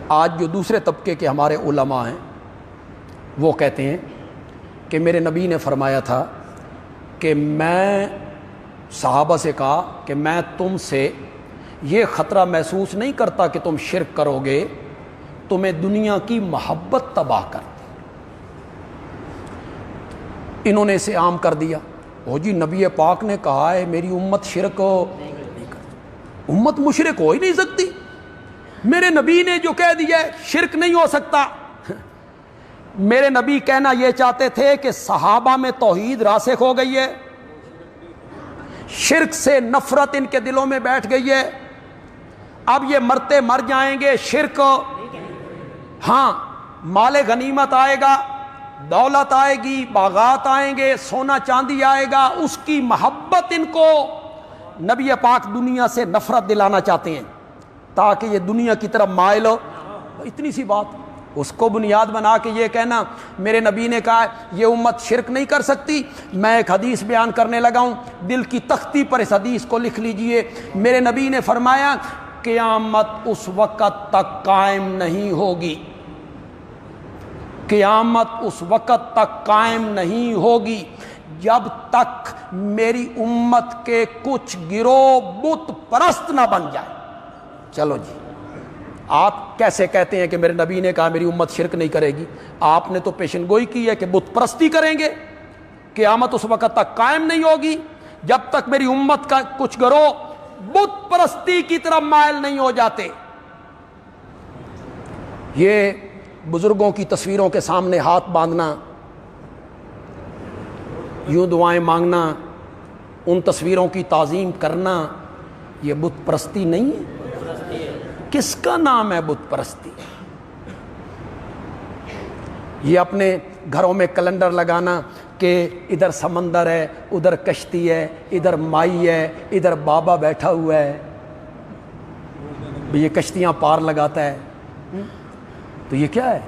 آج جو دوسرے طبقے کے ہمارے علماء ہیں وہ کہتے ہیں کہ میرے نبی نے فرمایا تھا کہ میں صحابہ سے کہا کہ میں تم سے یہ خطرہ محسوس نہیں کرتا کہ تم شرک کرو گے، تمہیں دنیا کی محبت تباہ کر دی۔ انہوں نے اسے عام کر دیا، وہ جی نبی پاک نے کہا ہے میری امت شرک نہیں کرتی، امت مشرک ہو ہی نہیں سکتی، میرے نبی نے جو کہہ دیا ہے شرک نہیں ہو سکتا۔ میرے نبی کہنا یہ چاہتے تھے کہ صحابہ میں توحید راسخ ہو گئی ہے، شرک سے نفرت ان کے دلوں میں بیٹھ گئی ہے، اب یہ مرتے مر جائیں گے شرک، ہاں مال غنیمت آئے گا، دولت آئے گی، باغات آئیں گے، سونا چاندی آئے گا، اس کی محبت ان کو نبی پاک دنیا سے نفرت دلانا چاہتے ہیں تاکہ یہ دنیا کی طرف مائل ہو۔ اتنی سی بات، اس کو بنیاد بنا کے یہ کہنا میرے نبی نے کہا یہ امت شرک نہیں کر سکتی۔ میں ایک حدیث بیان کرنے لگا ہوں، دل کی تختی پر اس حدیث کو لکھ لیجئے۔ میرے نبی نے فرمایا قیامت اس وقت تک قائم نہیں ہوگی، قیامت اس وقت تک قائم نہیں ہوگی جب تک میری امت کے کچھ گروہ بت پرست نہ بن جائے۔ چلو جی، آپ کیسے کہتے ہیں کہ میرے نبی نے کہا میری امت شرک نہیں کرے گی؟ آپ نے تو پیشن گوئی کی ہے کہ بت پرستی کریں گے، قیامت اس وقت تک قائم نہیں ہوگی جب تک میری امت کا کچھ گروہ بت پرستی کی طرف مائل نہیں ہو جاتے۔ یہ بزرگوں کی تصویروں کے سامنے ہاتھ باندھنا، یوں دعائیں مانگنا، ان تصویروں کی تعظیم کرنا، یہ بت پرستی نہیں ہے؟ کس کا نام ہے بت پرستی؟ یہ اپنے گھروں میں کیلنڈر لگانا کہ ادھر سمندر ہے، ادھر کشتی ہے، ادھر مائی ہے، ادھر بابا بیٹھا ہوا ہے، یہ کشتیاں پار لگاتا ہے، تو یہ کیا ہے؟